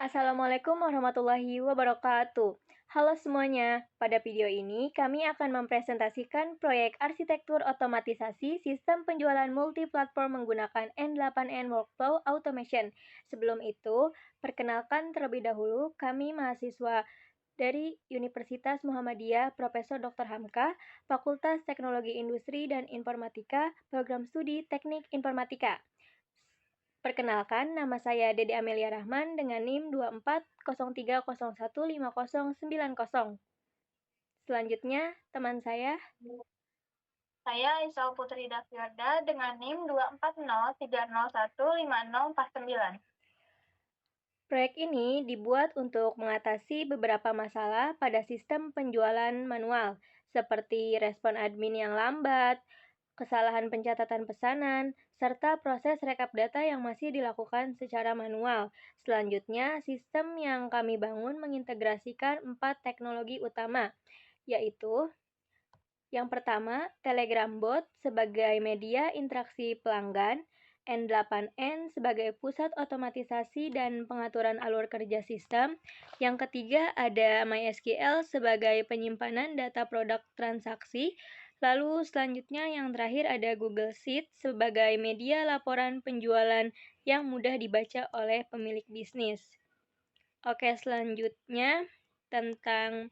Assalamualaikum warahmatullahi wabarakatuh. Halo semuanya, pada video ini kami akan mempresentasikan proyek arsitektur otomatisasi sistem penjualan multiplatform menggunakan N8N Workflow Automation. Sebelum itu, perkenalkan terlebih dahulu kami mahasiswa dari Universitas Muhammadiyah Profesor Dr. Hamka, Fakultas Teknologi Industri dan Informatika, Program Studi Teknik Informatika. Perkenalkan, nama saya Dede Amelia Rahman dengan NIM 2403015090. Selanjutnya, teman saya. Saya Isau Putri Dafiarda dengan NIM 24030150049. Proyek ini dibuat untuk mengatasi beberapa masalah pada sistem penjualan manual, seperti respon admin yang lambat, kesalahan pencatatan pesanan, serta proses rekap data yang masih dilakukan secara manual. Selanjutnya, sistem yang kami bangun mengintegrasikan 4 teknologi utama, yaitu yang pertama, Telegram Bot sebagai media interaksi pelanggan, N8N sebagai pusat otomatisasi dan pengaturan alur kerja sistem. Yang ketiga ada MySQL sebagai penyimpanan data produk transaksi. Lalu selanjutnya yang terakhir ada Google Sheet sebagai media laporan penjualan yang mudah dibaca oleh pemilik bisnis. Oke, selanjutnya tentang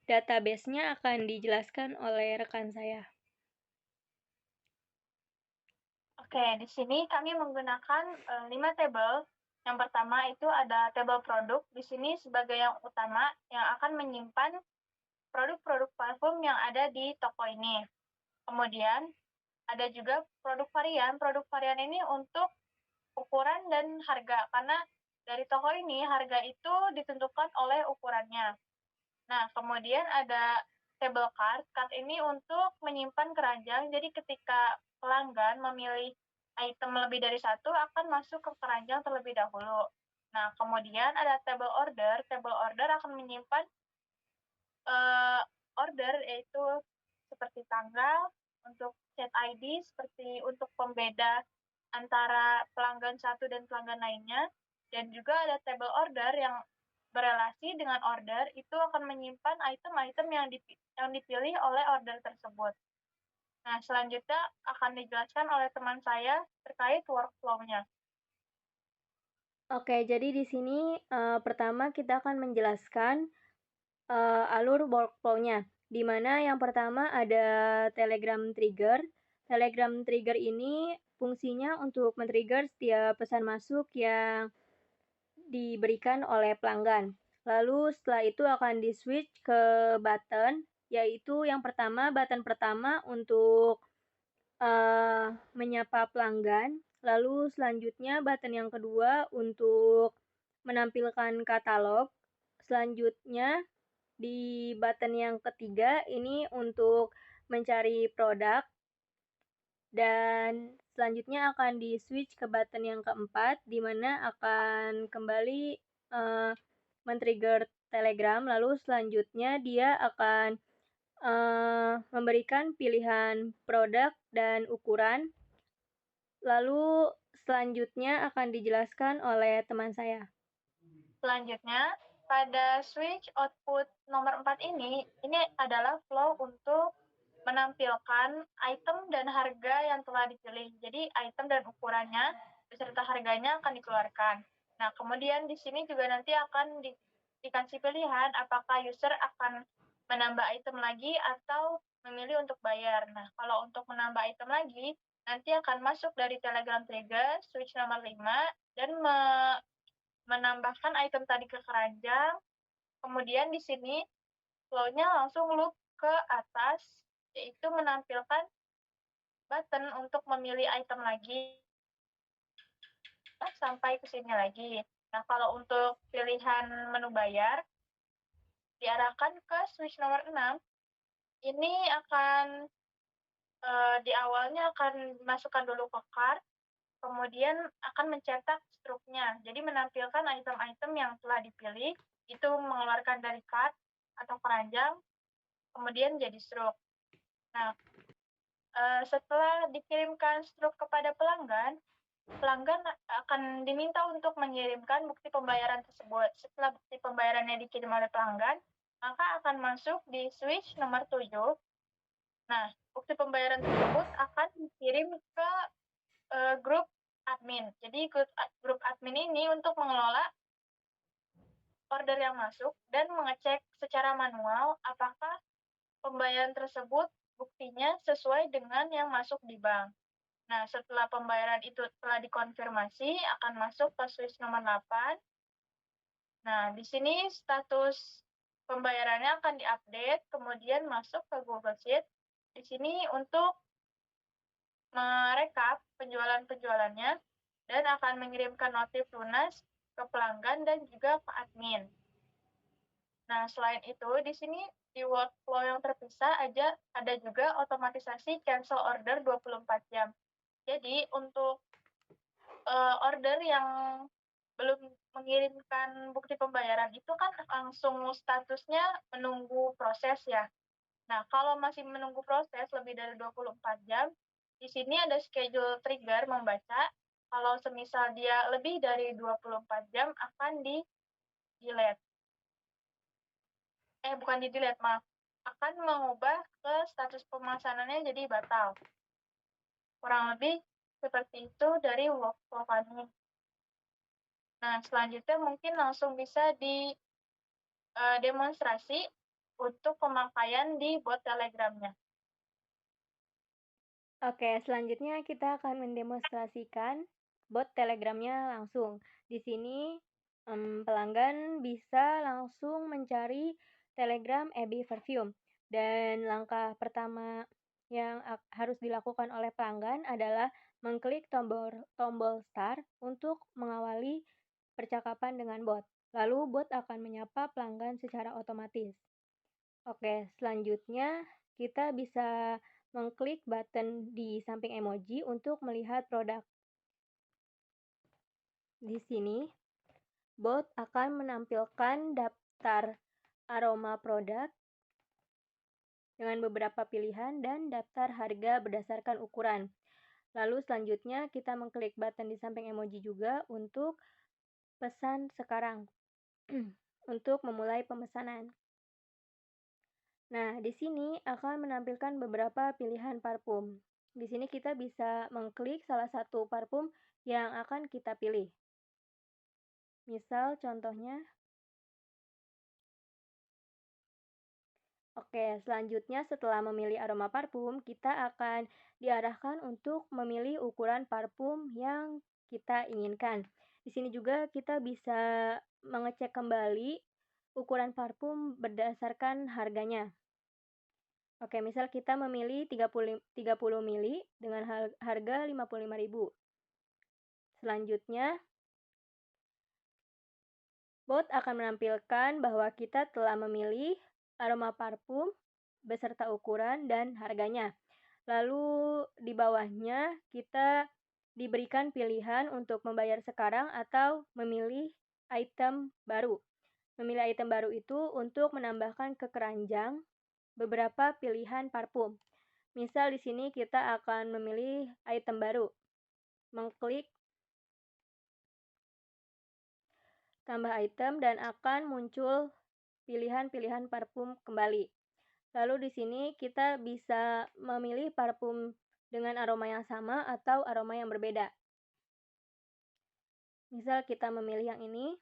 database-nya akan dijelaskan oleh rekan saya. Oke, di sini kami menggunakan 5 tabel. Yang pertama itu ada tabel produk, di sini sebagai yang utama yang akan menyimpan produk-produk parfum yang ada di toko ini. Kemudian ada juga produk varian. Produk varian ini untuk ukuran dan harga, karena dari toko ini harga itu ditentukan oleh ukurannya. Nah, kemudian ada table card. Card ini untuk menyimpan keranjang, jadi ketika pelanggan memilih item lebih dari satu, akan masuk ke keranjang terlebih dahulu. Nah, kemudian ada table order. Table order akan menyimpan order, yaitu seperti tanggal, untuk chat ID, seperti untuk pembeda antara pelanggan satu dan pelanggan lainnya, dan juga ada table order yang berelasi dengan order, itu akan menyimpan item-item yang dipilih oleh order tersebut. Nah, selanjutnya akan dijelaskan oleh teman saya terkait workflow-nya. Oke, jadi di sini pertama kita akan menjelaskan alur workflow-nya, di mana yang pertama ada Telegram Trigger. Telegram Trigger ini fungsinya untuk men-trigger setiap pesan masuk yang diberikan oleh pelanggan. Lalu setelah itu akan di-switch ke button, yaitu yang pertama, button pertama untuk menyapa pelanggan. Lalu selanjutnya button yang kedua untuk menampilkan katalog. Selanjutnya di button yang ketiga ini untuk mencari produk. Dan selanjutnya akan di switch ke button yang keempat, di mana akan kembali men-trigger Telegram. Lalu selanjutnya dia akan memberikan pilihan produk dan ukuran. Lalu selanjutnya akan dijelaskan oleh teman saya. Selanjutnya, pada switch output nomor 4 ini adalah flow untuk menampilkan item dan harga yang telah dipilih. Jadi, item dan ukurannya beserta harganya akan dikeluarkan. Nah, kemudian di sini juga nanti akan dikasih pilihan apakah user akan menambah item lagi atau memilih untuk bayar. Nah, kalau untuk menambah item lagi, nanti akan masuk dari Telegram Trigger, switch nomor 5, dan menambahkan item tadi ke keranjang. Kemudian di sini flow-nya langsung loop ke atas, yaitu menampilkan button untuk memilih item lagi sampai ke sini lagi. Nah, kalau untuk pilihan menu bayar, diarahkan ke switch nomor 6. Ini akan di awalnya akan masukkan dulu ke cart, kemudian akan mencetak struknya. Jadi menampilkan item-item yang telah dipilih, itu mengeluarkan dari cart atau keranjang, kemudian jadi struk. Nah, setelah dikirimkan struk kepada pelanggan, pelanggan akan diminta untuk mengirimkan bukti pembayaran tersebut. Setelah bukti pembayarannya dikirim oleh pelanggan, maka akan masuk di switch nomor 7. Nah, bukti pembayaran tersebut akan dikirim ke grup admin. Jadi grup admin ini untuk mengelola order yang masuk dan mengecek secara manual apakah pembayaran tersebut buktinya sesuai dengan yang masuk di bank. Nah, setelah pembayaran itu telah dikonfirmasi, akan masuk ke switch nomor 8. Nah, di sini status pembayarannya akan diupdate, kemudian masuk ke Google Sheet. Di sini untuk merekap penjualan-penjualannya dan akan mengirimkan notif lunas ke pelanggan dan juga ke admin. Nah, selain itu, di sini di workflow yang terpisah ada juga otomatisasi cancel order 24 jam. Jadi, untuk order yang belum mengirimkan bukti pembayaran itu kan langsung statusnya menunggu proses ya. Nah, kalau masih menunggu proses lebih dari 24 jam, di sini ada schedule trigger membaca kalau semisal dia lebih dari 24 jam akan di-delete. Bukan di-delete, maaf. Akan mengubah ke status pemesanannya jadi batal. Kurang lebih seperti itu dari workflow kami. Nah, selanjutnya mungkin langsung bisa demonstrasi untuk pemakaian di bot Telegram-nya. Oke, selanjutnya kita akan mendemonstrasikan bot Telegram-nya langsung. Di sini pelanggan bisa langsung mencari Telegram EB Perfume. Dan langkah pertama yang harus dilakukan oleh pelanggan adalah mengklik tombol start untuk mengawali percakapan dengan bot. Lalu bot akan menyapa pelanggan secara otomatis. Oke, selanjutnya kita bisa mengklik button di samping emoji untuk melihat produk. Di sini, bot akan menampilkan daftar aroma produk dengan beberapa pilihan dan daftar harga berdasarkan ukuran. Lalu selanjutnya kita mengklik button di samping emoji juga untuk pesan sekarang untuk memulai pemesanan. Nah, di sini akan menampilkan beberapa pilihan parfum. Di sini kita bisa mengklik salah satu parfum yang akan kita pilih. Misal contohnya, oke, selanjutnya setelah memilih aroma parfum, kita akan diarahkan untuk memilih ukuran parfum yang kita inginkan. Di sini juga kita bisa mengecek kembali ukuran parfum berdasarkan harganya. Oke, misal kita memilih 30 mili dengan harga 55.000. Selanjutnya, bot akan menampilkan bahwa kita telah memilih aroma parfum beserta ukuran dan harganya. Lalu di bawahnya kita diberikan pilihan untuk membayar sekarang atau memilih item baru. Memilih item baru itu untuk menambahkan ke keranjang beberapa pilihan parfum. Misal di sini kita akan memilih item baru. Mengklik tambah item dan akan muncul pilihan-pilihan parfum kembali. Lalu di sini kita bisa memilih parfum dengan aroma yang sama atau aroma yang berbeda. Misal kita memilih yang ini.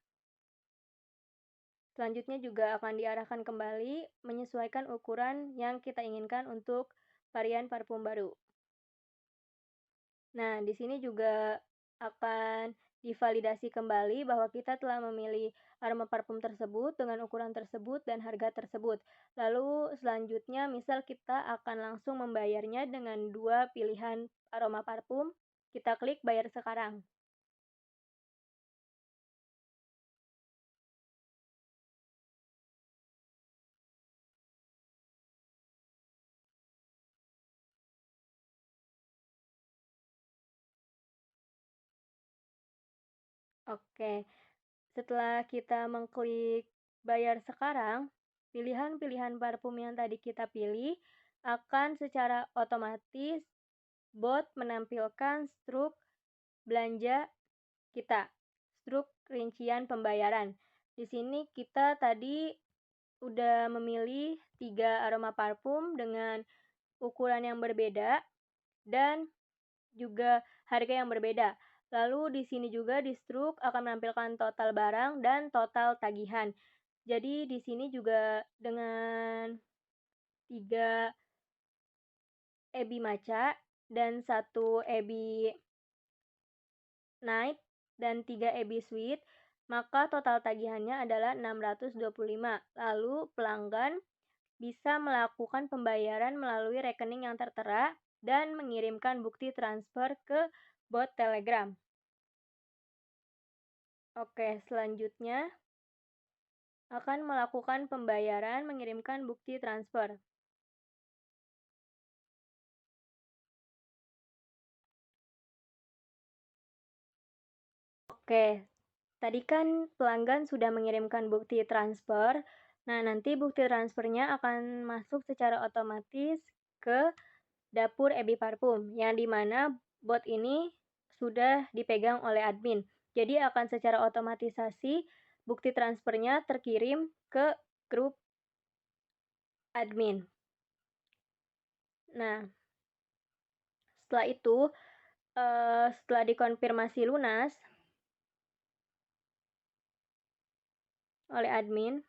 Selanjutnya juga akan diarahkan kembali menyesuaikan ukuran yang kita inginkan untuk varian parfum baru. Nah, di sini juga akan divalidasi kembali bahwa kita telah memilih aroma parfum tersebut dengan ukuran tersebut dan harga tersebut. Lalu selanjutnya misal kita akan langsung membayarnya dengan dua pilihan aroma parfum, kita klik bayar sekarang. Oke, setelah kita mengklik bayar sekarang, pilihan-pilihan parfum yang tadi kita pilih akan secara otomatis bot menampilkan struk belanja kita. Struk rincian pembayaran. Di sini kita tadi udah memilih 3 aroma parfum dengan ukuran yang berbeda dan juga harga yang berbeda. Lalu di sini juga di struk akan menampilkan total barang dan total tagihan. Jadi di sini juga dengan 3 ebi matcha dan 1 ebi night dan 3 ebi sweet, maka total tagihannya adalah 625. Lalu pelanggan bisa melakukan pembayaran melalui rekening yang tertera dan mengirimkan bukti transfer ke bot Telegram. Oke, selanjutnya akan melakukan pembayaran mengirimkan bukti transfer. Oke, tadi kan pelanggan sudah mengirimkan bukti transfer. Nah, nanti bukti transfernya akan masuk secara otomatis ke dapur Ebi Parfum, yang dimana bot ini sudah dipegang oleh admin. Jadi akan secara otomatisasi bukti transfernya terkirim ke grup admin. Nah, setelah itu, setelah dikonfirmasi lunas oleh admin,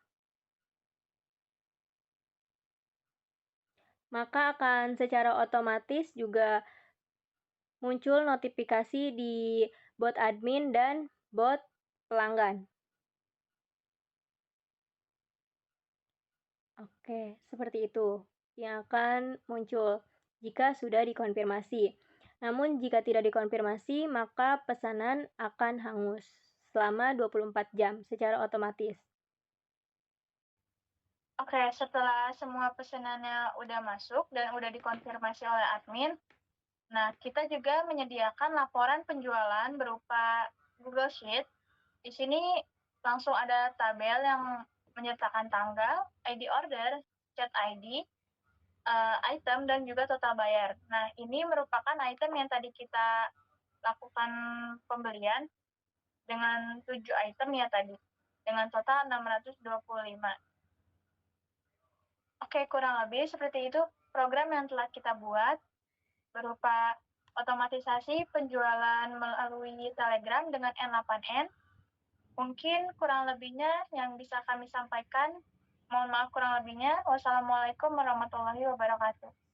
maka akan secara otomatis juga muncul notifikasi di bot admin dan bot pelanggan. Oke, seperti itu yang akan muncul jika sudah dikonfirmasi. Namun jika tidak dikonfirmasi, maka pesanan akan hangus selama 24 jam secara otomatis. Oke, setelah semua pesanannya udah masuk dan udah dikonfirmasi oleh admin, nah kita juga menyediakan laporan penjualan berupa Google Sheet. Di sini langsung ada tabel yang menyertakan tanggal, ID order, chat ID, item, dan juga total bayar. Nah, ini merupakan item yang tadi kita lakukan pembelian dengan 7 item ya tadi, dengan total 625. Oke, kurang lebih seperti itu program yang telah kita buat berupa otomatisasi penjualan melalui Telegram dengan N8N. Mungkin kurang lebihnya yang bisa kami sampaikan. Mohon maaf kurang lebihnya. Wassalamualaikum warahmatullahi wabarakatuh.